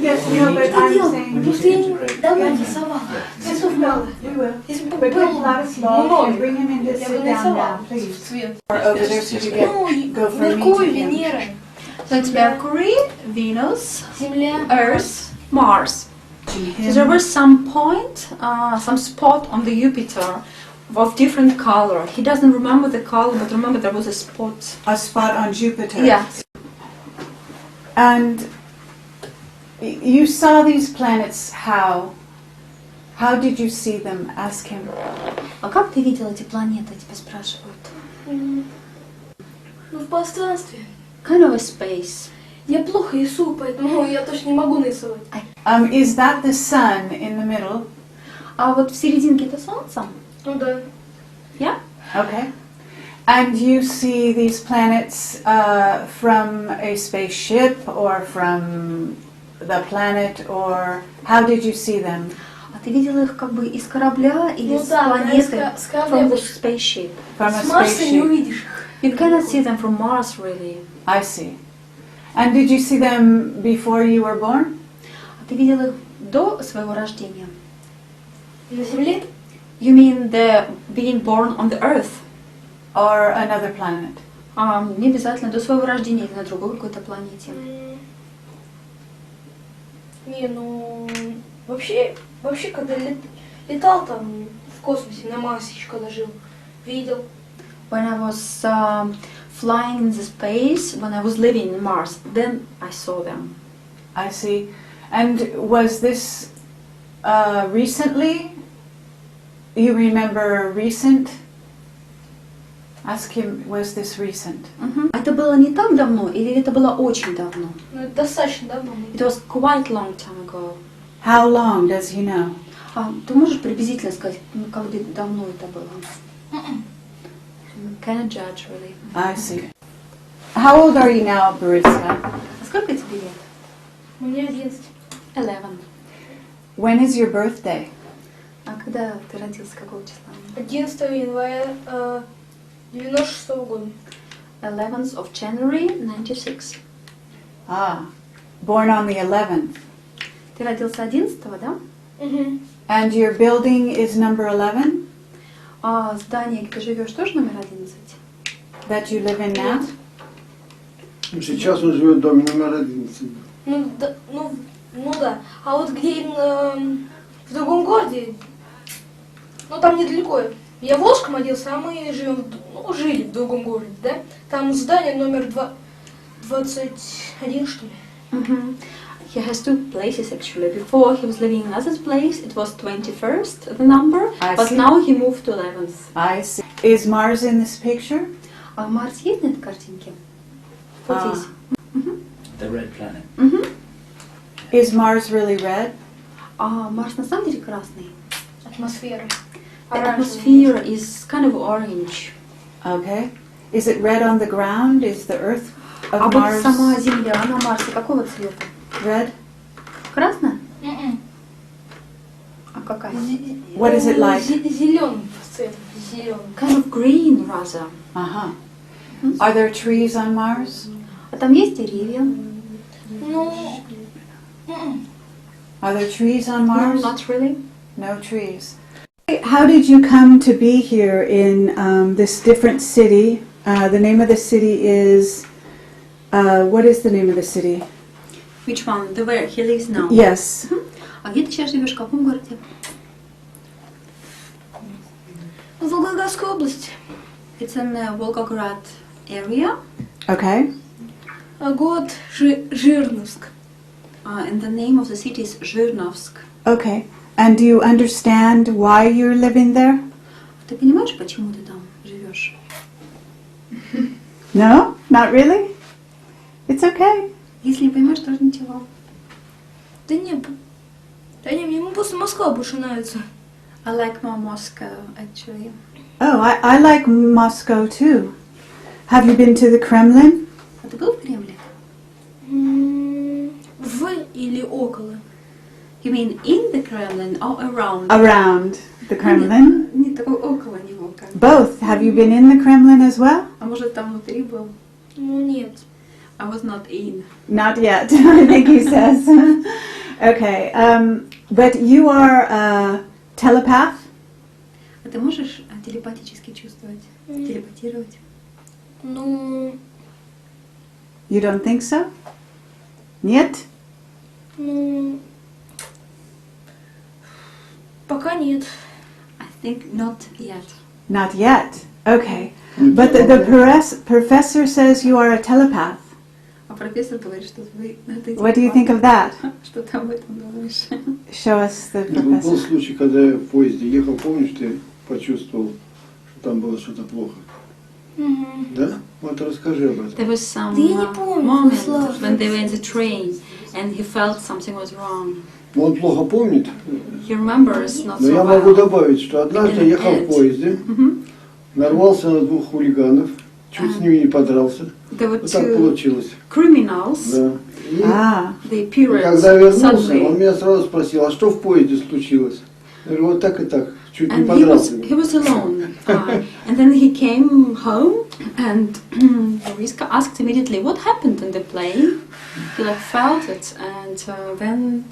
Yes, no, but I'm saying... Давай рисовала. Часов мало. Если бы But было not small. Bring him in to sit down now, please. цвет. Or over there so you go from me to Меркурий, him. Венера, So it's Mercury, Venus, Земля. Earth, Mars. So there was some point, some spot on the Jupiter of different color. He doesn't remember the color, but remember there was a spot. A spot on Jupiter. Yeah. And you saw these planets how? How did you see them? Ask him. А как ты видел эти планеты, тебя спрашивают? Ну, в пространстве. Kind of a space. Я плохо рисую, поэтому я точно не могу нарисовать. Is that the sun in the middle? А вот в серединке это Солнце? Ну да. Yeah? Okay. And you see these planets from a spaceship or from the planet, or how did you see them? А ты видела их как бы из корабля или Ну с да, планеты? с корабля. From the spaceship. From a С Марса не spaceship. увидишь. You cannot see them from Mars, really. I see. And did you see them before you were born? А ты видела их до своего рождения? На Земле? You mean the being born on the Earth? Or another planet? Не обязательно до своего рождения или на другой какой-то планете. Не, ну вообще когда летал там в космосе, на Марсе еще когда жил, видел. When I was flying in the space, when I was living in Mars, then I saw them. I see. And was this recently? You remember recent? Ask him, was this recent? Это было не так давно или это было очень давно? Ну, это достаточно давно. It was quite long time ago. How long does he know? Ты можешь приблизительно сказать, как давно это было? Cannot judge, really. I see. How old are you now, Boriska? А сколько тебе лет? Мне 11. 11. When is your birthday? А когда ты родился, какого числа? 11 января 96 года. 11th of January, 96. Ah, born on the 11th. Ты родился 11-го, да? Угу. And your building is number 11? А здание, где ты живешь, тоже номер 11? That you live in now? Сейчас он живет в доме номер 11. Ну да. А вот где в другом городе, ну там недалеко. Я в Волжском родился, а мы жили в другом городе, да? Там здание номер 21, что ли. He has two places actually. Before he was living in another place, it was 21st, the number, but now he moved to 11th. I see. Is Mars in this picture? А Марс есть на этой картинке? 40s. The red planet. Is Mars really red? Марс на самом деле красный. Атмосфера. The atmosphere is kind of orange. Okay. Is it red on the ground? Is the Earth А of вот Mars сама Земля на Марсе какого цвета? red? Красная? М-м. А какая? What is it like? Зеленый цвет. Зеленый. Kind of green rather. Uh-huh. Are there trees on Mars? А там есть деревья? Ну, м-м. Are there trees on No, Mars? not really. No trees. How did you come to be here in this different city? The name of the city is, what is the name of the city? Which one? The where he lives now? Yes. А где ты сейчас живешь? В каком городе? В Волгоградской области. It's in the Volgograd area. Okay. А город Жирновск. And the name of the city is Zhirnovsk. Okay. And do you understand why you're living there? Ты понимаешь, почему ты там живешь? No? Not really? It's okay. Если не понимаешь, тоже ничего. Да не, мне просто Москва больше нравится. I like more Moscow, actually. Oh, I like Moscow too. Have you been to the Kremlin? А ты был в Кремле? В или около? You mean in the Kremlin or around? Around the Kremlin? Нет, такой около него. Как. Both. Have you been in the Kremlin as well? А может там внутри был? Ну нет. I was not in. Not yet, I think he says. Okay, but you are a telepath? А ты можешь телепатически чувствовать? Телепатировать? Ну, You don't think so? Нет? ну, пока нет. I think not yet. Not yet. Okay. But the professor says you are a telepath. А профессор говорит, что вы... What do you think of that? Что ты об этом думаешь? Show us the Был professor. случай, когда я в поезде ехал, помнишь, ты почувствовал, что там было что-то плохо? Да? Вот расскажи об этом. There was some Да я не помню, moment Слава. when they were in the train and he felt something was wrong. Он плохо помнит, He remembers not но so я могу well. добавить, что однажды я ехал в поезде, нарвался на двух хулиганов, чуть с ними не подрался. There were Вот так two получилось. criminals. Да. И Ah, They appeared когда вернулся, он suddenly. меня сразу спросил, а что в поезде случилось? Я говорю, вот так и так, чуть не And he подрался. was alone. And then he came home and Boriska asked immediately what happened in the plane. He like felt it and then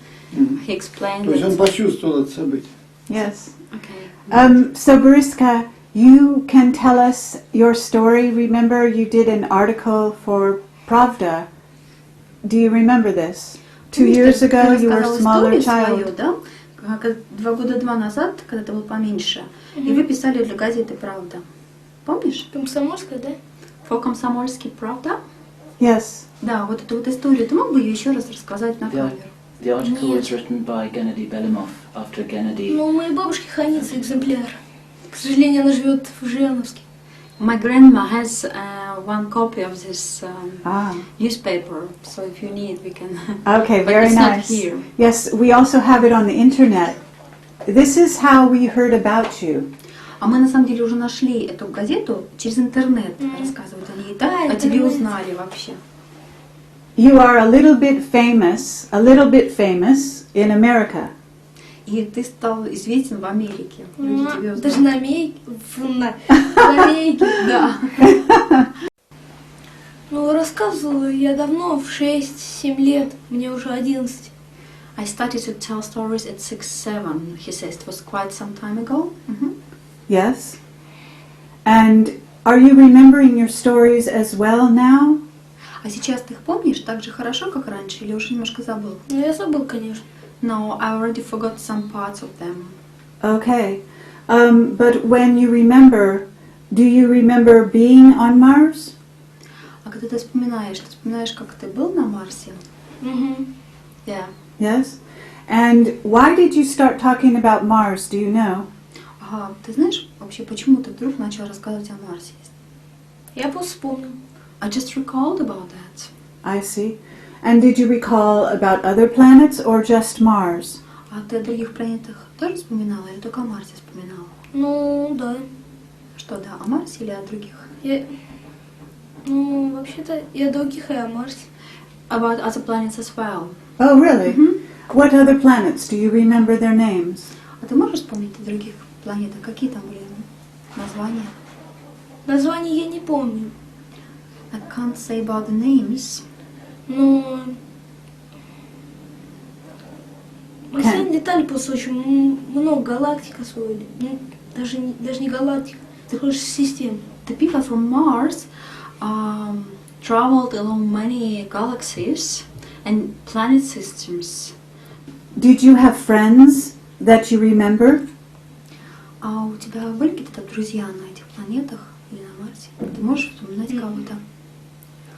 he explained То есть он it. почувствовал это событие. yes. Okay. So Boriska, you can tell us your story. Remember you did an article for Pravda. Do you remember this? 2 years ago you were a smaller child. Да? 2 года назад, когда ты был поменьше, и вы писали для газеты «Правда». Помнишь? Комсомольская, да? For Комсомольский «Правда»? Yes. Да, вот эту вот историю. Ты мог бы ее еще раз рассказать на Yeah. камеру? The article Нет. was written by Gennady Belimov after Gennady. Ну, у моей бабушки хранится экземпляр. К сожалению, она живет в Жирновске. My grandma has one copy of this Ah. newspaper, so if you need, we can. Okay, But very it's not nice. here. Yes, we also have it on the internet. This is how we heard about you. А мы на самом деле уже нашли эту газету через интернет, рассказывают о ней, да? Да, О тебе интернет. узнали вообще. You are a little bit famous in America. И ты стал известен в Америке. Люди тебя Даже узнали. на Америке. В Америке. Да. Ну, рассказывала я давно, в 6-7 лет. Мне уже 11. I started to tell stories at 6-7. He says it was quite some time ago. Yes. And are you remembering your stories as well now? А сейчас ты их помнишь так же хорошо, как раньше, или уже немножко забыл? Ну, я забыл, конечно. No, I already forgot some parts of them. Okay. But when you remember, do you remember being on Mars? А когда ты вспоминаешь как ты был на Марсе? Yeah. Yes. And why did you start talking about Mars? Do you know? Ага, ты знаешь вообще, почему ты вдруг начал рассказывать о Марсе? Я просто вспомнил. I just recalled about that. I see. And did you recall about other planets or just Mars? А ты о других планетах тоже вспоминала или только о Марсе вспоминала? Ну, да. Что, да, о Марсе или о других? Ну, вообще-то, и о других, и о Марсе. About other planets as well. Oh, really? What other planets? Do you remember their names? А ты можешь вспомнить о других планетах? Какие там были названия? Название я не помню. I can't say about the names. Но... Марсиан детали просто очень много галактик освоили. Ну, даже не галактик, также систем. The people from Mars traveled along many galaxies and planet systems. Did you have friends that you remember? А у тебя были какие-то друзья на этих планетах или на Марсе? Ты можешь вспоминать кого-то?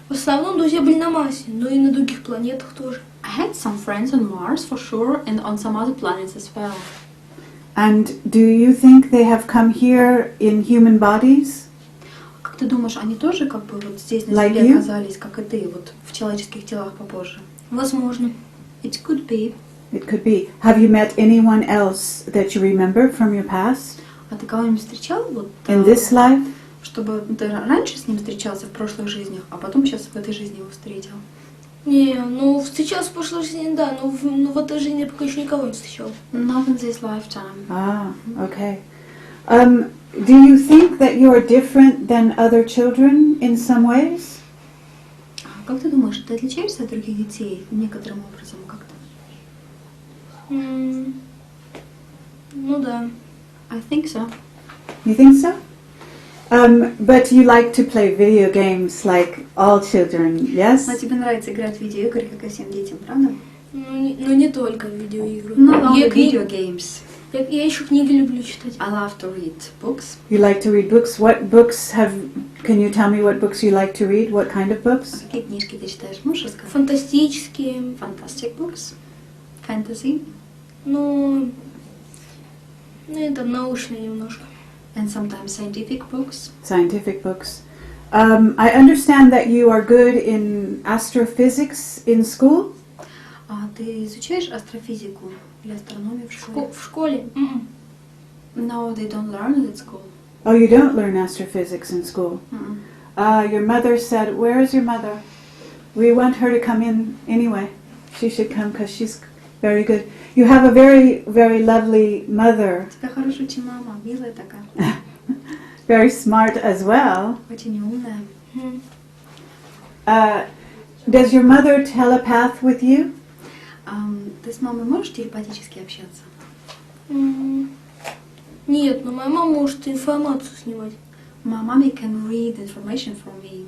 В основном друзья были на Марсе, но и на других планетах тоже. I had some friends on Mars for sure and on some other planets as well. And do you think they have come here in human bodies? Как ты думаешь, они тоже как бы вот здесь на Like Земле you? оказались, как и ты, вот в человеческих телах попозже? Возможно. It could be. It could be. Have you met anyone else that you remember from your past? А ты кого-нибудь встречал вот In this life? чтобы ты раньше с ним встречался в прошлых жизнях, а потом сейчас в этой жизни его встретил? Не, ну встречался в прошлой жизни, да, но в этой жизни я пока еще никого не встречал. Not in this lifetime. Ah, okay. Do you think that you are different than other children in some ways? А как ты думаешь, ты отличаешься от других детей некоторым образом как-то? Ну да. I think so. You think so? But you like to play video games like all children, yes? Но тебе нравится играть в видеоигры, как и всем детям, правда? Ну не только видеоигры. Not only Я video games. Я еще книги люблю читать. I love to read books. You like to read books. What books can you tell me what books you like to read? What kind of books? Какие книжки ты читаешь? Можешь рассказать? Фантастические. Fantastic books. Fantasy. Ну это научные немножко. And sometimes scientific books. Scientific books. I understand that you are good in astrophysics in school? А ты изучаешь астрофизику или астрономию в школе? В школе? No, they don't learn it at school. Oh, you don't learn astrophysics in school? Your mother said, where is your mother? We want her to come in anyway. She should come because she's very good. You have a very, very lovely mother. У тебя хорошая очень мама, милая такая. Very smart as well. Очень умная. Does your mother telepath with you? Ты с мамой можешь телепатически общаться? Нет, но моя мама может информацию снимать. My mommy can read information from me.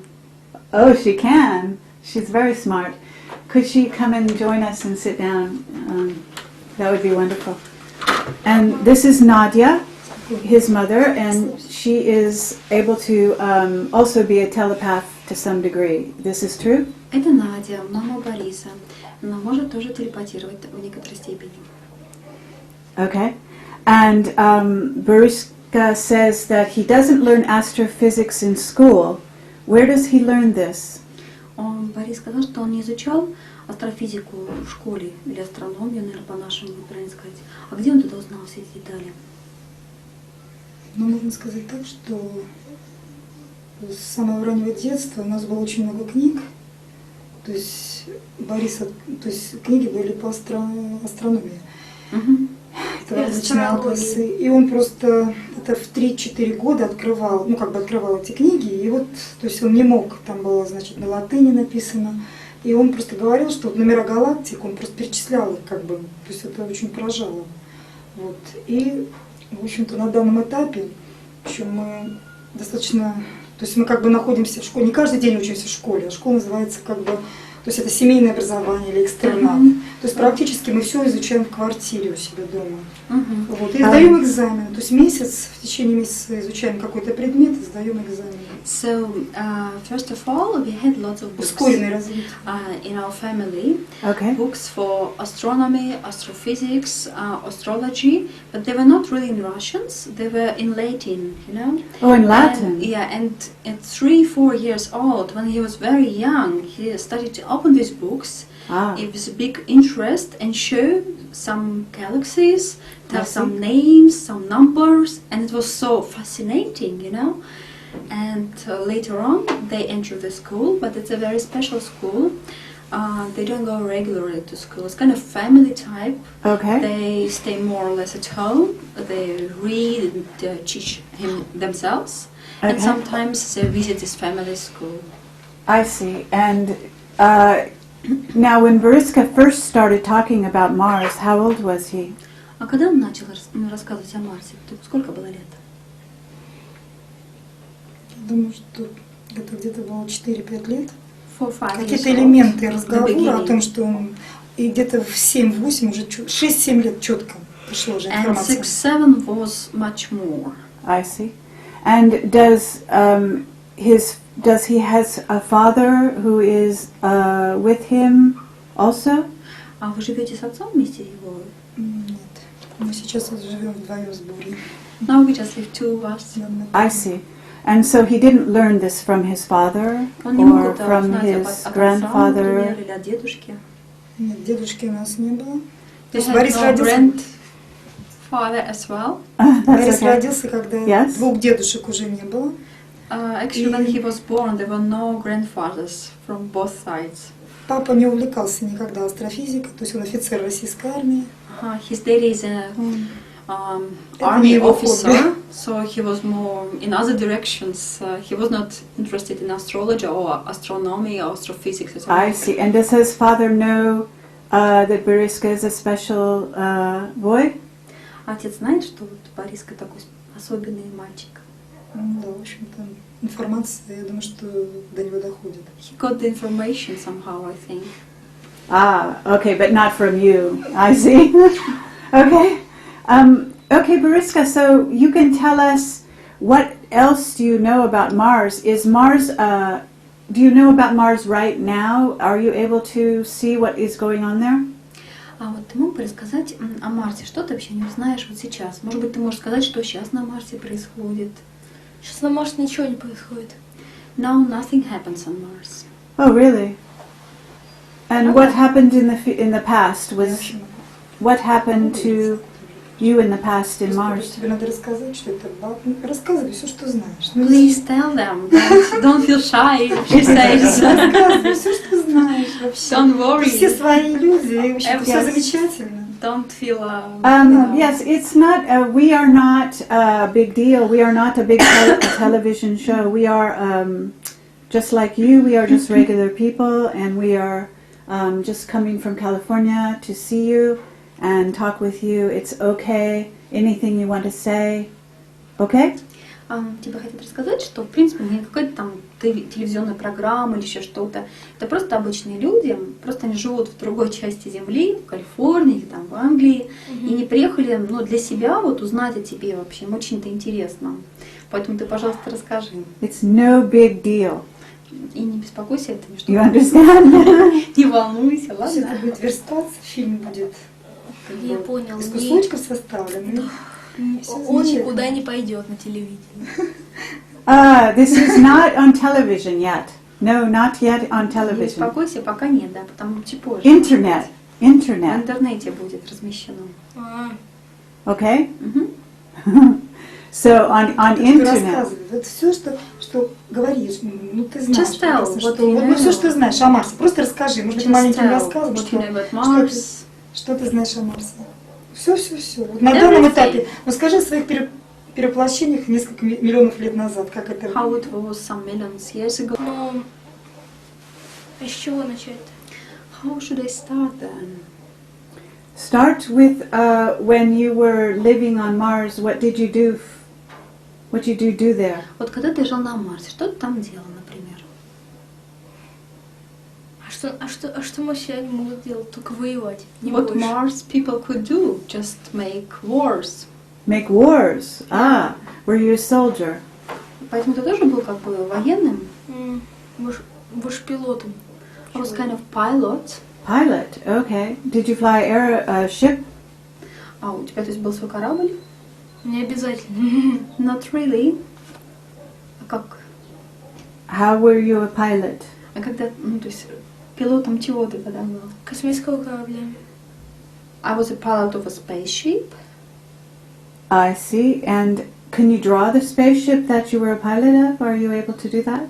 Oh, she can. She's very smart. Could she come and join us and sit down? That would be wonderful. And this is Nadia, his mother, and she is able to also be a telepath to some degree. This is true? Это Надя, мама Бориса, но может тоже телепатировать в некоторой степени. Okay. And Boriska says that he doesn't learn astrophysics in school. Where does he learn this? Борис сказал, что он не изучал астрофизику в школе, или астрономию, наверное, по-нашему, правильно сказать. А где он тогда узнал все эти детали? Ну, можно сказать так, что с самого раннего детства у нас было очень много книг. То есть книги были по астрономии. Это начиналось. И он просто это в 3-4 года открывал эти книги. И вот, то есть он не мог, там было, значит, на латыни написано. И он просто говорил, что вот номера галактик, он просто перечислял их, как бы. То есть это очень поражало. Вот. И, в общем-то, на данном этапе, еще мы достаточно, то есть мы как бы находимся в школе, не каждый день учимся в школе, а школа называется как бы То есть это семейное образование или экстернат. То есть практически мы все изучаем в квартире у себя дома. Вот, и сдаем экзамен. То есть в течение месяца изучаем какой-то предмет и сдаем экзамен. So, first of all, we had lots of books Ускоренное развитие. in our family. Okay. Books for astronomy, astrophysics, astrology, but they were not really in Russians, they were in Latin, you know. Oh, in Latin. And at 3-4 years old, when he was very young, he started to open these books. Ah. It was a big interest and show some galaxies, tell I see. some names, some numbers, and it was so fascinating, you know. And later on, they enter the school, but it's a very special school. They don't go regularly to school. It's kind of family type. Okay. They stay more or less at home. They read and teach him themselves. And Okay. sometimes they visit his family school. I see. And now when Boriska first started talking about Mars, how old was he? А когда он начал рассказывать о Марсе? Сколько было лет? Я думаю, что это где-то было 4-5 лет. 4-5 years Какие-то old. элементы The разговора о beginning. том, что он... И где-то в 7-8 уже 6-7 лет четко пришла уже And информация. 6-7 was much more. I see. And does he has a father who is with him also? А вы живете с отцом вместе его? Нет. Мы сейчас вот живем вдвоем с Борей. No, we just live two of us. I see. And so he didn't learn this from his father Он не мог or это from узнать his от отца, grandfather? например, или от дедушки. Нет, дедушки у нас не было. То They есть had Борис no родился... grandfather as well. That's Борис okay. родился, когда Yes. двух дедушек уже не было. Actually, when he was born, there were no grandfathers from both sides. Папа не увлекался никогда астрофизикой, то есть он офицер российской армии. His daddy is an Это army не его officer, хобби. so he was more in other directions. He was not interested in astrology or astronomy or astrophysics at all. I see. And does his father know that Boriska is a special boy? Отец знает, что вот Бориска такой особенный мальчик. Ну да, в общем-то, информация, я думаю, что до него доходит. He got the information somehow, I think. Ah, okay, but not from you. I see. Okay. Okay, Boriska, so you can tell us what else do you know about Mars? Is Mars, do you know about Mars right now? Are you able to see what is going on there? А вот ты мог бы рассказать о Марсе? Что ты вообще не знаешь вот сейчас? Может быть, ты можешь сказать, что сейчас на Марсе происходит? Сейчас на Марсе ничего не происходит. No, nothing happens on Mars. Oh, really? And what happened in the past Я was вообще могу. what happened to you in the past in Просто Mars? тебе надо рассказать, что это баб. Рассказывай все, что знаешь. Ну, Please tell them. Don't feel shy, she says. рассказывай все, что знаешь вообще. Don't worry. Все свои люди, и, в общем, все Yes. замечательно. Don't feel... Yes, it's not. We are not a big deal. We are not a big television show. We are just like you. We are just regular people, and we are just coming from California to see you and talk with you. It's okay. Anything you want to say, okay? Тебе хотят рассказать, что, в принципе, не какая-то там телевизионная программа или еще что-то. Это просто обычные люди, просто они живут в другой части Земли, в Калифорнии, там, в Англии, и не приехали, для себя вот узнать о тебе вообще. Им очень-то интересно. Поэтому ты, пожалуйста, расскажи. It's no big deal. И не беспокойся, это не что. You understand? Не волнуйся, Все ладно? это будет верстаться, фильм будет как Я бы понял. из кусочков составлен. Всё Он замечательно. никуда не пойдет на телевидении. This is not on television yet. No, not yet on Не television. беспокойся, пока нет, да, потому что позже. Internet. В Internet. интернете будет размещено. Okay? Мгм. So on Ты internet. рассказывай. Вот все, что говоришь, ты знаешь. Just tell прекрасно, what что, you вот все, know. что ты знаешь о Марсе. Просто расскажи. Может быть, маленьким рассказом, what you know about что Mars. что ты знаешь о Марсе. Все. Вот на данном Everything. этапе. Ну скажи о своих перевоплощениях несколько миллионов лет назад. Как это? How it was some millions years ago. Ну, а с чего начать? How should I start then? Start with when you were living on Mars. What did you do? What did you do there? Вот когда ты жил на Марсе, что ты там делал, например? А А что марсиане могут делать? Только воевать. Не What больше. Mars people could do, just make wars. Make wars. Ah, were you a soldier? Поэтому ты тоже был как бы военным. Больше пилотом. I was kind of pilot. Pilot. Okay. Did you fly a ship? А у тебя, то есть, был свой корабль? Не обязательно. Not really. А как? How were you a pilot? А когда, ну, то есть, пилотом чего ты тогда был? Космического корабля. I was a pilot of a spaceship. I see. And can you draw the spaceship that you were a pilot of? Are you able to do that?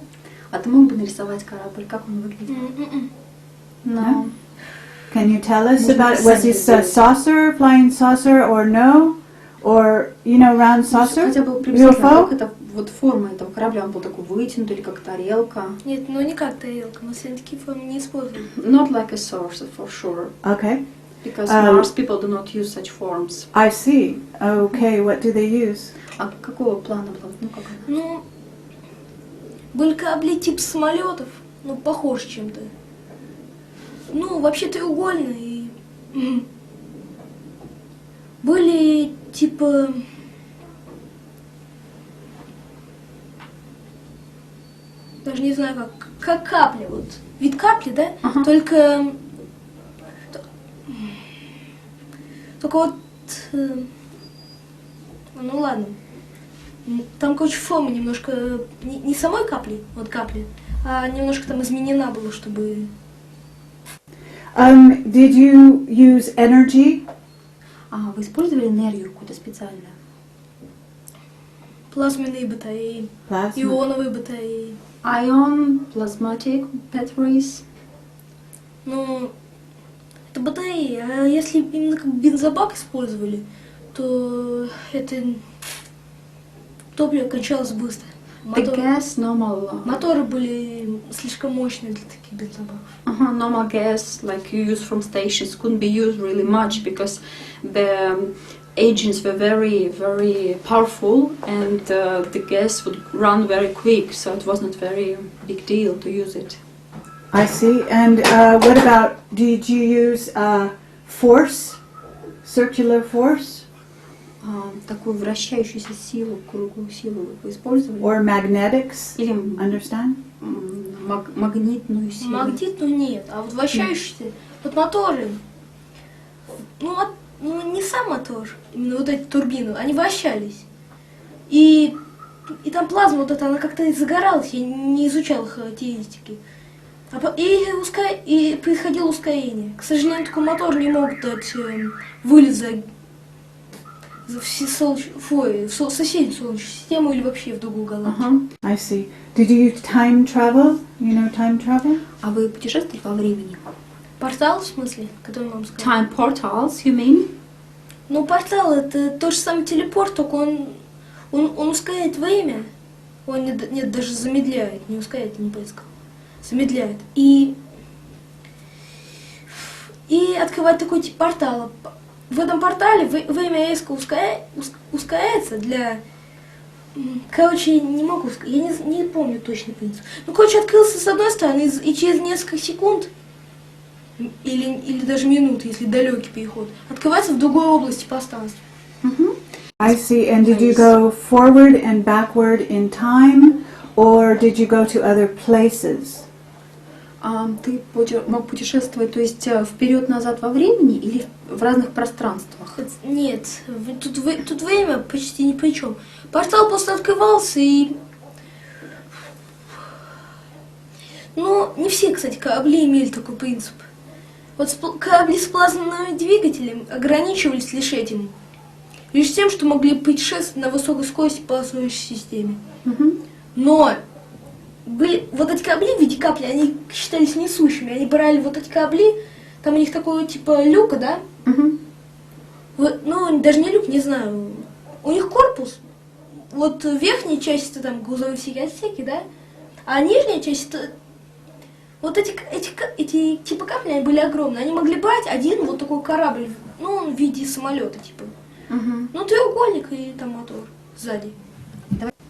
А ты мог бы нарисовать корабль? Как он выглядел? No. Can you tell us Можно about it? Was this a saucer, flying saucer, or no? Or, round saucer? Хотя бы приблизительно, UFO? как это, вот форма этого корабля, он был такой вытянутый или как тарелка? Нет, не как тарелка. Мы все такие формы не используем. Not like a saucer, for sure. Okay. Because Mars people do not use such forms. I see. Okay, what do they use? А какого плана была? Ну, как она? Были корабли типа самолетов, похожи чем-то. Вообще треугольные. Были типа... Даже не знаю как капли, вот. Вид капли, да? Ага. Только вот... ладно. Там, форма немножко не самой капли, вот капли, а немножко там изменена была, чтобы... Did you use energy? А, вы использовали энергию какую-то специальную? Плазменные батареи, Plasma. ионовые батареи. Ion, plasmatic batteries. Это батареи, а если именно как бензобак использовали, то это топливо кончалось быстро. The gas, normal. Моторы были слишком мощные для таких бензобаков. Normal gas, like you use from stations, couldn't be used really much because the engines were very, very powerful and the gas would run very quick, so it wasn't very big deal to use it. I see. And what about, did you use force? Circular force? Такую вращающуюся силу, круглую силу вы использовали? Or magnetics? Или Understand? магнитную силу? Магнитную нет, а вот вращающиеся, вот моторы, не сам мотор, именно вот эти турбины, они вращались. И там плазма вот эта, она как-то загоралась, я не изучала характеристики. И происходило ускорение. К сожалению, такой мотор не мог дать вылет в соседнюю солнечную систему или вообще в другую галактику. I see. Did you time travel? You know time travel? А вы путешествовали во времени? Портал, в смысле, который вам сказал? Time portals, you mean? Портал это тот же самый телепорт, только он ускоряет время. Он даже замедляет, не ускоряет, не поискал. Замедляет. И открывает такой тип портала. В этом портале время резко ускоряется для... не могу сказать, я не помню точный принцип. Открылся с одной стороны, и через несколько секунд, или даже минут, если далекий переход, открывается в другой области пространства. I see. And did you go forward and backward in time, or did you go to other places? Ты мог путешествовать, то есть вперед-назад во времени или в разных пространствах? Нет, тут время почти ни при чем. Портал просто открывался и... не все, кстати, корабли имели такой принцип. Вот корабли с плазменным двигателем ограничивались лишь этим. Лишь тем, что могли путешествовать на высокой скорости по Солнечной системе. Но вот эти корабли в виде капли, они считались несущими. Они брали вот эти корабли, там у них такой типа люка, да? Даже не люк, не знаю. У них корпус. Вот верхняя часть это там грузовые всякие отсеки, да? А нижняя часть это... Вот эти типа капли, они были огромные. Они могли брать один вот такой корабль, в виде самолета, типа. Треугольник и там мотор сзади.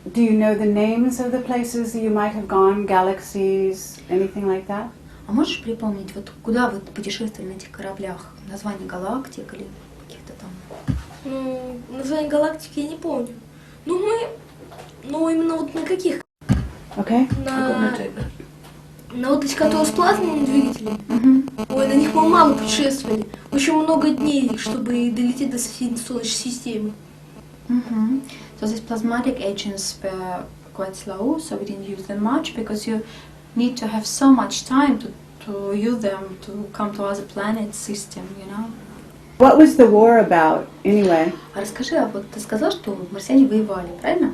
Do you know the names of the places you might have gone, galaxies, anything like that? А можешь припомнить, вот куда вы путешествовали на этих кораблях? Название галактик или каких-то там? Ну, название галактики я не помню. Ну именно вот на каких? Okay. На вот эти, которые с плазменным двигателем. Ой, на них мы мало путешествовали. Очень много дней, чтобы долететь до соседней Солнечной системы. So these plasmatic agents were quite slow, so we didn't use them much because you need to have so much time to use them to come to other planets system, you know. What was the war about, anyway? А расскажи, а вот ты сказал, что марсиане воевали, правильно?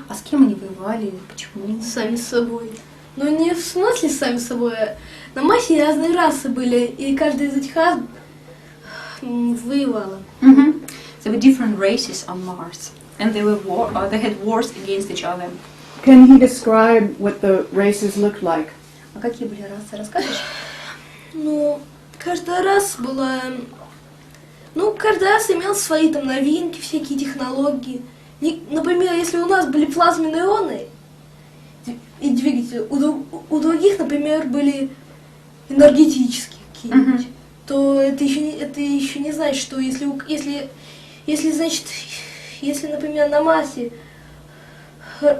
А с кем они воевали и почему? Сами с собой. Ну не в смысле сами с собой, а на Марсе разные расы были, и каждая из этих рас воевала. There were different races on Mars, and they had wars against each other. Can he describe what the races looked like? А какие были расы, расскажешь? Ну, каждая раса была... Ну, каждый раз имел свои там новинки, всякие технологии. Например, если у нас были плазменные ионы и двигатели, у других, например, были энергетические какие-нибудь, то это еще не значит, что если, например, на Марсе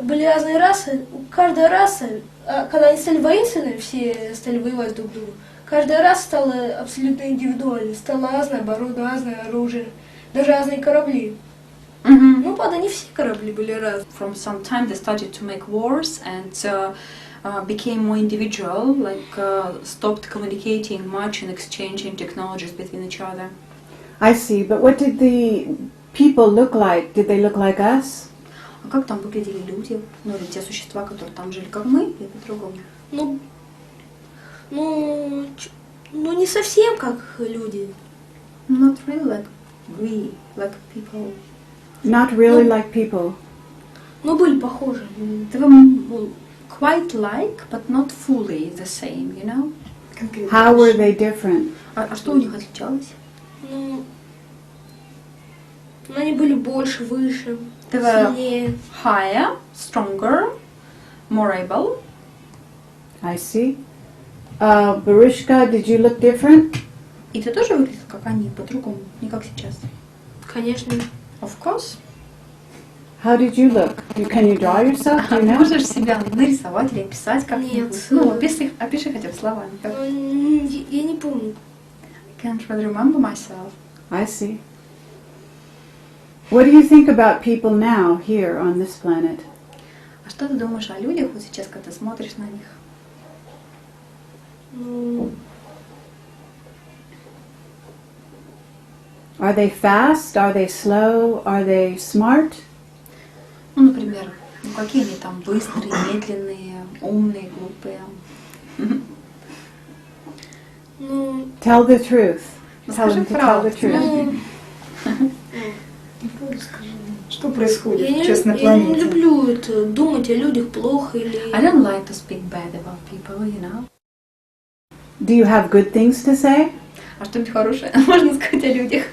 были разные расы, каждая раса, когда они стали воинственными, все стали воевать друг с другом, каждая раса стала абсолютно индивидуальной, стало разное оборудование, разное оружие, даже разные корабли. Ну, правда, не все корабли были разные. From some time they started to make wars and became more individual, stopped communicating much and exchanging technologies between each other. I see, but what did the people look like? Did they look like us? А как там выглядели люди? Ну, или те существа, которые там жили, как мы, или по-другому? Ну, не совсем как люди. Not really like we, like people. Not really like people. Но были похожи. They were quite like, but not fully the same, you know? How were they different? А что у них отличалось? Ну, они были больше, выше, They were сильнее. higher, stronger, more able. I see. Boriska, did you look different? И ты тоже выглядел как они, по-другому, не как сейчас? Конечно. Of course. How did you look? Can you draw yourself? Do you know? Можешь себя нарисовать или описать как-нибудь? Нет. Ну, опиши хотя бы словами. Я не помню. I can't really remember myself. I see. What do you think about people now here on this planet? А что ты думаешь о людях вот сейчас, когда ты смотришь на них? Ну, Are they fast? Are they slow? Are they smart? Ну, например, какие они там быстрые, медленные, умные, глупые. ну, Tell the truth. Tell Скажи them to tell the правду. truth. Что происходит я сейчас на не планете? люблю это, думать о людях плохо или... I don't like to speak bad about people, you know. Do you have good things to say? А что-нибудь хорошее можно сказать о людях?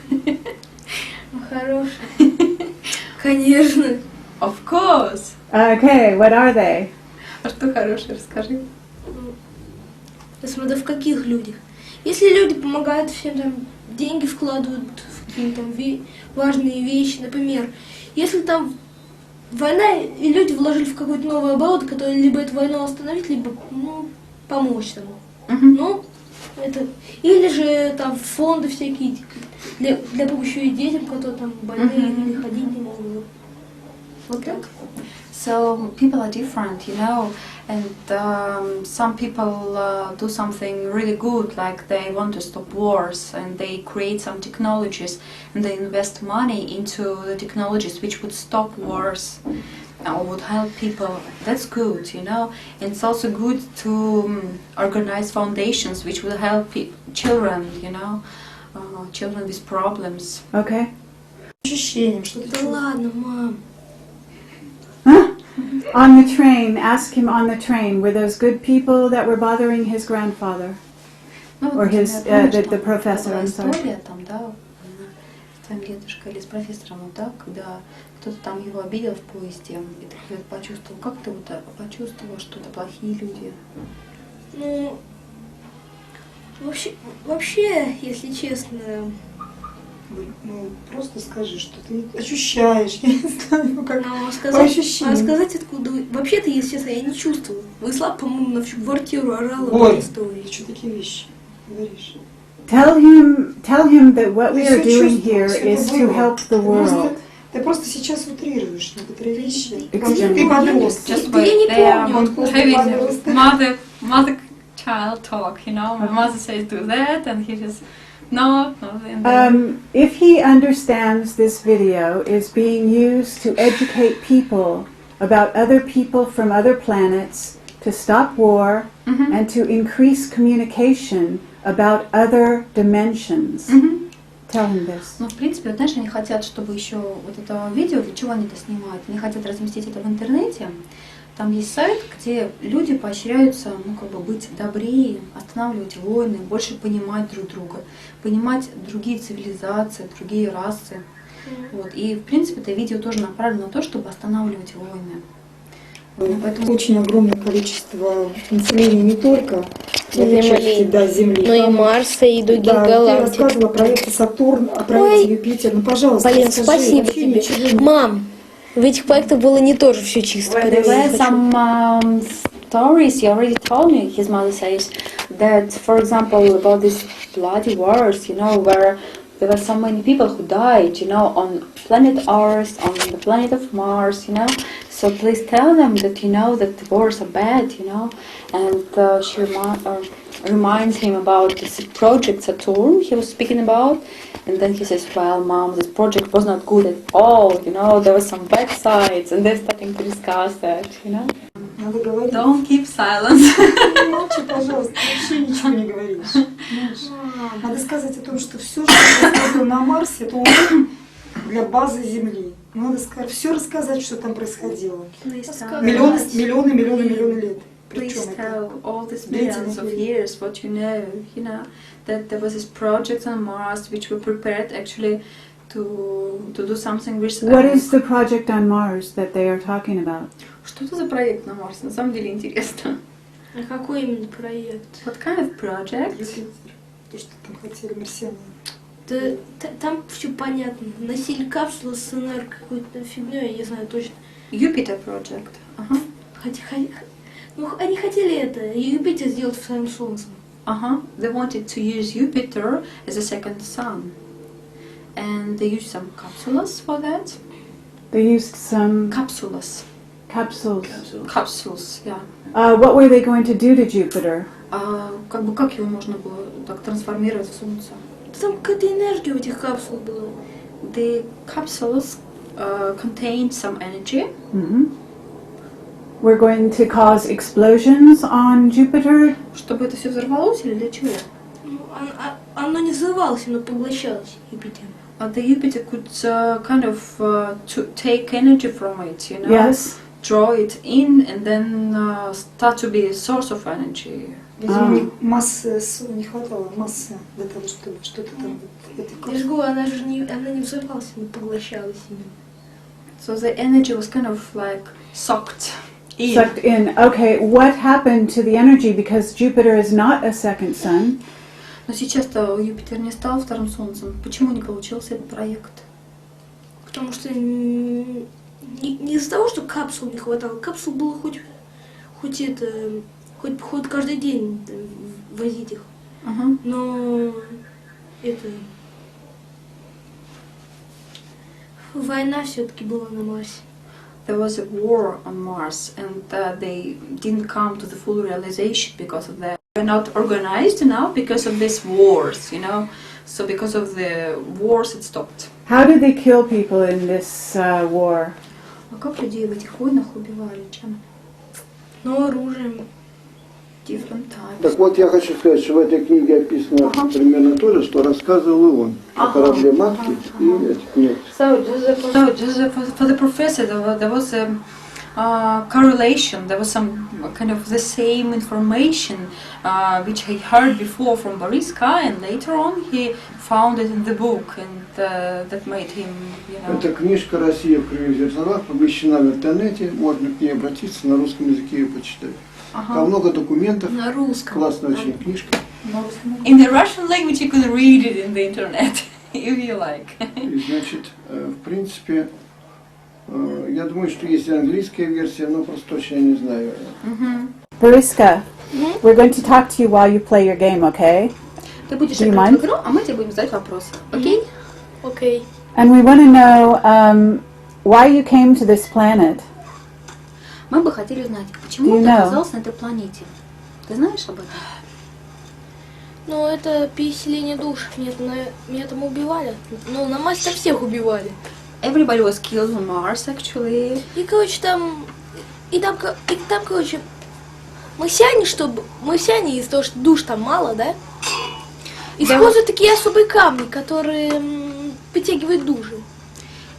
Хорошие. Конечно. Of course. Okay, what are they? А что хорошее, расскажи. Смотря в каких людях. Если люди помогают всем, там, деньги вкладывают в какие-то там важные вещи, например, если там война, и люди вложили в какой-то новый оборот, который либо эту войну остановить, либо, помочь тому. Ну, это... Или же там фонды всякие для помощи детям, которые там больные или ходить не могут. Вот так. So people are different, you know, and some people do something really good, like they want to stop wars and they create some technologies and they invest money into the technologies which would stop wars or would help people. That's good, you know, and it's also good to organize foundations which will help children, you know, children with problems. Okay. Ощущением, что ты Да чувствуешь. ладно, мам. Huh? On the train, ask him on the train, were those good people that were bothering his grandfather? Ну, Or his, например, помнишь, the там professor, была I'm sorry. история, там, да, с твоим дедушкой или с профессором, вот, да, когда кто-то там его обидел в поезде, и ты почувствовал, как ты вот почувствовал, что это плохие люди? Ну, Вообще, если честно, Ну, просто скажи, что ты ощущаешь, я не знаю, ну как но по сказать, ощущениям. сказать откуда... Вообще-то, если честно, я не чувствовала. Выслав, по-моему, на всю квартиру орала в Борь, этой истории. ты что такие вещи говоришь? Tell him that what we Ты are всё doing here чувствуешь, is всё to было. help the world. Ты просто сейчас утрируешь некоторые вещи. Excuse Потому что me. ты подросток. Just Да я wait, не they are помню, откуда having mother-child talk, you know. My mother says do that, and he just no, and then If he understands this video is being used to educate people about other people from other planets, to stop war, and to increase communication about other dimensions. Tell him this. Ну, в принципе, вот, знаешь, они хотят, чтобы еще вот это видео, для чего они это снимают? Они хотят разместить это в интернете. Там есть сайт, где люди поощряются, ну, как бы быть добрее, останавливать войны, больше понимать друг друга, понимать другие цивилизации, другие расы. Вот. И, в принципе, это видео тоже направлено на то, чтобы останавливать войны. Поэтому очень огромное количество населения не только в этой Земли. части, да, Земли. Но и Там, Марса, и других да, ты галактик. рассказывала о проекте Сатурн, о проекте Юпитер. Ну, пожалуйста, Блин, расскажи, спасибо вообще тебе. ничего не- Мам, в этих проектах было не тоже все чисто. Well, There поэтому я were хочу- some stories, he already told me, his mother says, that, for example, about these bloody wars, you know, where there were so many people who died, you know, on planet Earth, on the planet of Mars, you know. So please tell them that, you know, that the wars are bad, you know. And she reminds him about this project Saturn he was speaking about. And then he says, well, Mom, this project was not good at all, you know, there were some bad sides. And they're starting to discuss that, you know. Надо говорить. Don't keep silence. Молчи, пожалуйста, вообще ничего не говоришь. Понимаешь? Надо сказать о том, что все, что происходило на Марсе, это урок для базы Земли. Надо сказать, все рассказать, что там происходило. Миллионы лет. Please Причем это tell all these длительный billions of период. years what you know, that there was this project on Mars which were prepared actually to do something with. What is the project on Mars that they are talking about? Что это за проект на Марсе? На самом деле интересно. А какой именно проект? What kind of project? Юпитер. То, что там хотели марсиане. Там все понятно. Носили капсулу с какой-то фигней, я не знаю точно. Jupiter project. Ага. Ну, они хотели это, Юпитер сделать вторым солнцем. Ага. They wanted to use Jupiter as a second sun, and they used some capsules for that. They used some Capsules. capsules. Capsules, yeah. What were they going to do to Jupiter? Как его можно было так трансформировать в Солнце? Там какая-то энергия в этих капсулах была. The capsules contained some energy. We're going to cause explosions on Jupiter. Чтобы это все взорвалось или для чего? Ну, оно не взрывалось, оно поглощалось Юпитером. The Jupiter could kind of to take energy from it, you know, Yes. draw it in, and then start to be a source of energy. Видимо, массы не хватало, массы для того, чтобы что-то там в этой Я капсуле. же говорю, она не взрывалась, она поглощалась именно. So the energy was kind of like sucked in. Sucked in. Okay, what happened to the energy? Because Jupiter is not a second sun. Но сейчас-то Юпитер не стал вторым Солнцем. Почему не получился этот проект? Потому что не из-за того, что капсул не хватало. Капсул было хоть каждый день возить их. Но это война все-таки была на Марсе. There was a war on Mars, and they didn't come to the full realization because of that. They're not organized now because of these wars, you know. So because of the wars, it stopped. How did they kill people in this war? А как людей в этих войнах убивали? Чем? Но оружием. Different types. Так вот, я хочу сказать, что в этой книге описано примерно то же, что рассказывал и он о корабле матки и этих нет. So just for the professor, there was a correlation. There was some kind of the same information which he heard before from Boriska, and later on he found it in the book, and that made him, you know. Эта книжка «Россия в кривых зеркалах» помещена в интернете, можно к ней обратиться, на русском языке ее почитать. Там много документов, На русском. классная очень книжка. In the Russian language you can read it in the internet, if you like. И, значит, в принципе, я думаю, что есть и английская версия, но просто точно я не знаю. Boriska, we're going to talk to you while you play your game, okay? Ты будешь Do you играть mind? в игру, а мы тебе будем задать вопросы. Окей? Окей. And we want to know why you came to this planet. Мы бы хотели знать, почему Do you ты know? оказался на этой планете. Ты знаешь об этом? Ну, это переселение душ. Меня там убивали. Ну, на Марсе там всех убивали. Everybody was killed on Mars, actually. И, короче, там, короче, марсиане, из-за того, что душ там мало, да? Используют такие особые камни, которые притягивают души.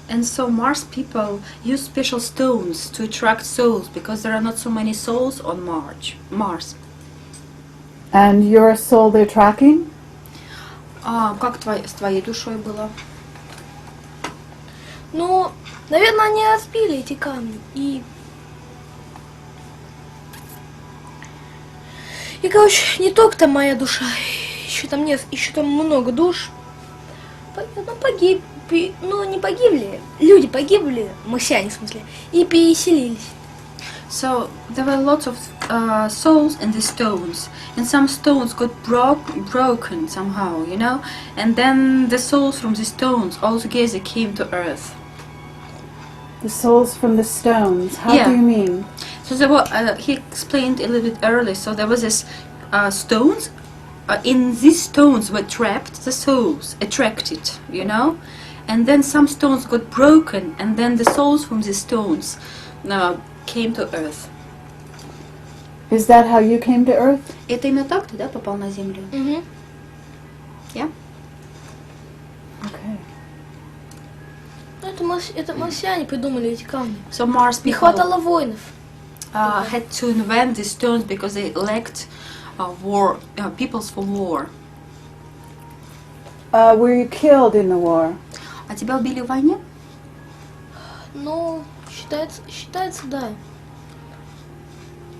And so Mars people use special stones to attract souls because there are not so many souls on Mars. And your soul they're tracking? А как с твоей душой было? Ну, наверное, они разбили эти камни. И, короче, не только там моя душа, еще там много душ. Не погибли, люди погибли, марсиане в смысле, и переселились. So there were lots of souls in the stones, and some stones got broken somehow, you know, and then the souls from the stones all together came to Earth. The souls from the stones. How Yeah. do you mean? So there were, he explained a little bit earlier. So there was this stones. In these stones were trapped the souls, attracted, you know, and then some stones got broken, and then the souls from the stones came to Earth. Is that how you came to Earth? Это именно так ты, да, попал на Землю? Угу. Yeah. Okay. Это марсиане придумали эти камни. So Mars Не people хватало воинов. had to invent these stones because they lacked peoples for war. Were you killed in the war? А тебя убили в войне? Ну, считается, да.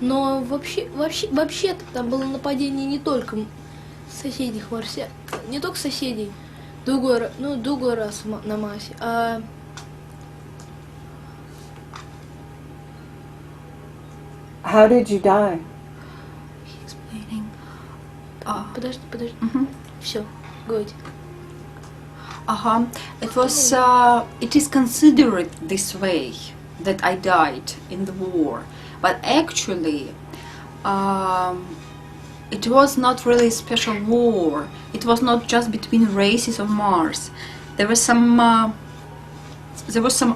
Но вообще-то там было нападение не только соседних марсиан, не только соседей, другой раз на Марсе, а How did you die? Explaining. подожди, Mhm. все, говорите. It was. It is considered this way that I died in the war, but actually, it was not really a special war. It was not just between races of Mars. There was some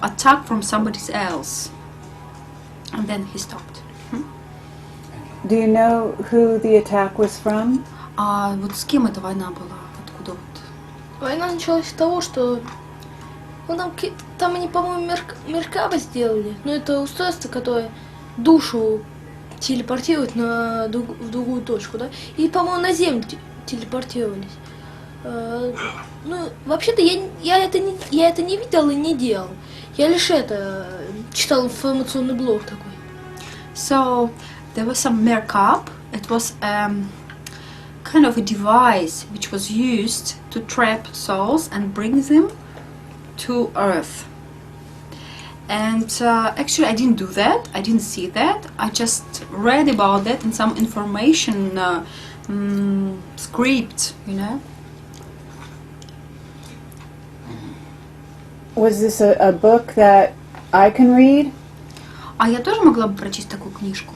attack from somebody else, and then he stopped. Do you know who the attack was from? Вот с кем эта война была? Откуда вот? Война началась с того, что там они, по-моему, Меркаба сделали. Но это устройство, которое душу телепортирует в другую точку, да? И, по-моему, на Землю телепортировались. Ну, вообще-то я это не видел и не делал. Я лишь читал информационный блог такой. So there was some Merkab. It was kind of a device which was used to trap souls and bring them to Earth. And actually I didn't do that. I didn't see that. I just read about that in some information script, you know. Was this a book that I can read? А я тоже могла бы прочесть такую книжку.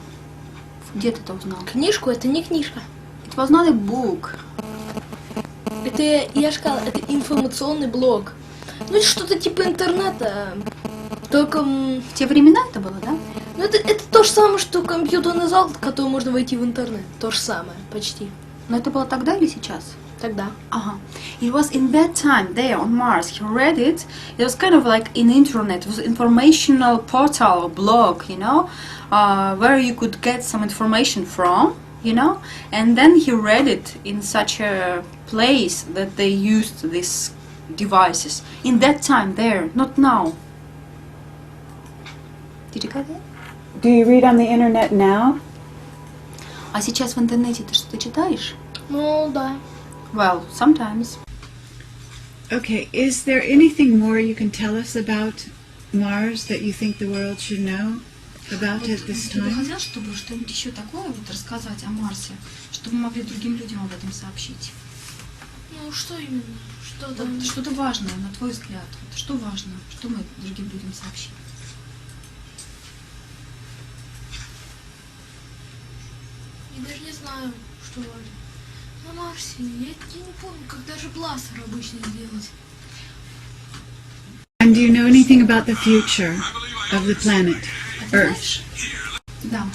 Где ты это узнала? Книжку — это не книжка. It was not a book. Это, я же сказала, это информационный блог. Ну, это что-то типа интернета. Только... В те времена это было, да? Ну, это то же самое, что компьютерный зал, в который можно войти в интернет. То же самое, почти. Но это было тогда или сейчас? Тогда. It was in that time there on Mars. He read it. It was kind of like in internet. It was informational portal, blog, you know, where you could get some information from, you know. And then he read it in such a place that they used these devices in that time there, not now. Did you get it? Do you read on the internet now? А сейчас в интернете ты что-то читаешь? Ну, да. Well, sometimes. Okay, is there anything more you can tell us about Mars that you think the world should know about at this Ты бы time? хотел, чтобы что-нибудь еще такое вот рассказать о Марсе, чтобы мы могли другим людям об этом сообщить? Ну, что именно? Что там? Вот что-то важное, на твой взгляд. Вот что важно, что мы другим людям сообщим? Я даже не знаю, что важно. На Марсе, я не помню, как даже бластер обычно сделать. And do you know anything about the future of the planet Earth? Да.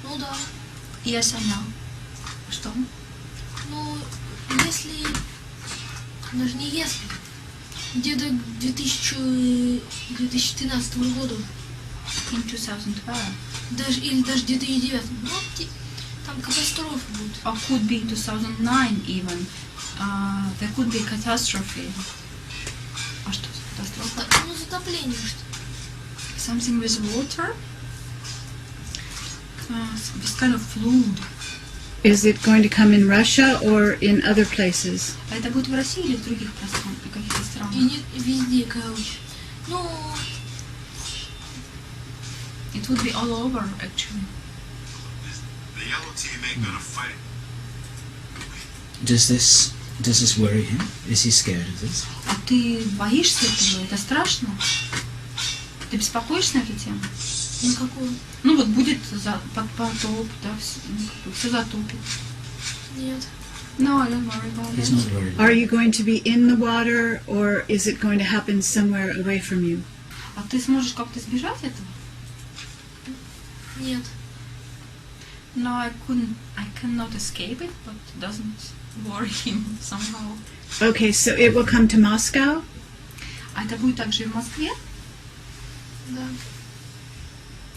Ну да. Yes, I know. Что? Ну, если... Даже не если. Где-то к 2013 году. In 2012. Даже, или даже 2009. Ну, там катастрофа будет. Or could be 2009 even. There could be catastrophe. А что за катастрофа? Ну, затопление что. Something with water? This kind of flood. Is it going to come in Russia or in other places? А это будет в России или в других пространствах, в каких-то И странах? не, везде, короче. Ну, It would be all over, actually. The yellow team ain't gonna fight. Does this worry him? Is he scared of this? А ты боишься этого? Это страшно? Ты беспокоишься на эту тему? на какую? Ну вот будет потоп, да, все затопит. Нет. No, I don't worry about He's it. not worried. Are you going to be in the water or is it going to happen somewhere away from you? А ты сможешь как-то избежать этого? Нет. No, I cannot escape it, but it doesn't worry him somehow. Okay, so it will come to Moscow? А это будет также и в Москве? Да.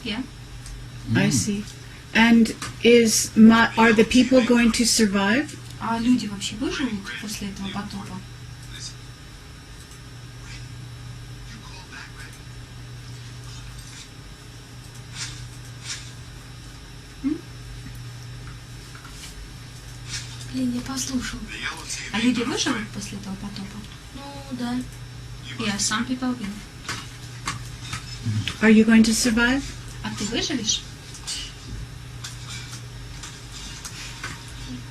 Yeah. I see. And are the people going to survive? А люди вообще выживут после этого потопа? You call back, right? Блин, я послушал. The yellow team А ain't люди gonna выживут fight. после этого потопа? Ну, да. Yeah, some people will. Are you going to survive? А ты выживешь?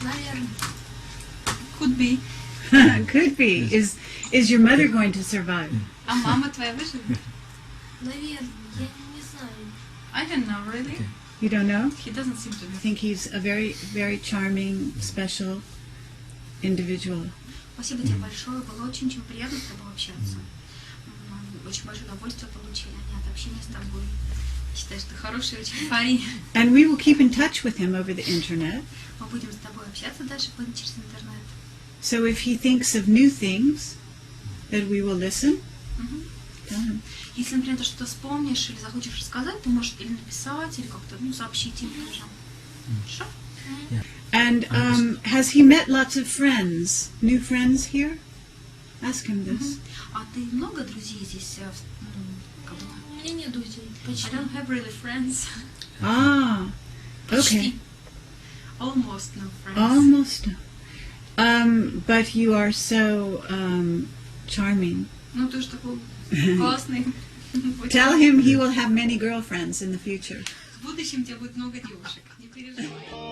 Наверное. Could be. Could be. Is your mother going to survive? А мама твоя выживет? Наверное. Я не знаю. I don't know, really. Okay. You don't know? He doesn't seem to I be. think he's a very, very charming, special individual. Спасибо тебе большое. Было очень-очень приятно с тобой общаться. Очень большое удовольствие получили от общения с тобой. Считаю, что ты хороший очень парень. And we will keep in touch with him over the internet. Мы будем с тобой общаться дальше через интернет. So if he thinks of new things, that we will listen. Мгм. Tell him. Если, например, ты что-то вспомнишь или захочешь рассказать, ты можешь или написать, или как-то сообщить им тоже. Хорошо? And has he met lots of friends, new friends here? Ask him this. А ты много друзей здесь? Как бы? У меня нет друзей. I Почти. don't have really friends. Ah, okay. Почти. Almost no friends. Almost. But you are so charming. Ну, ты же такой классный. Tell him he will have many girlfriends in the future. В будущем у тебя будет много девушек. Не переживай.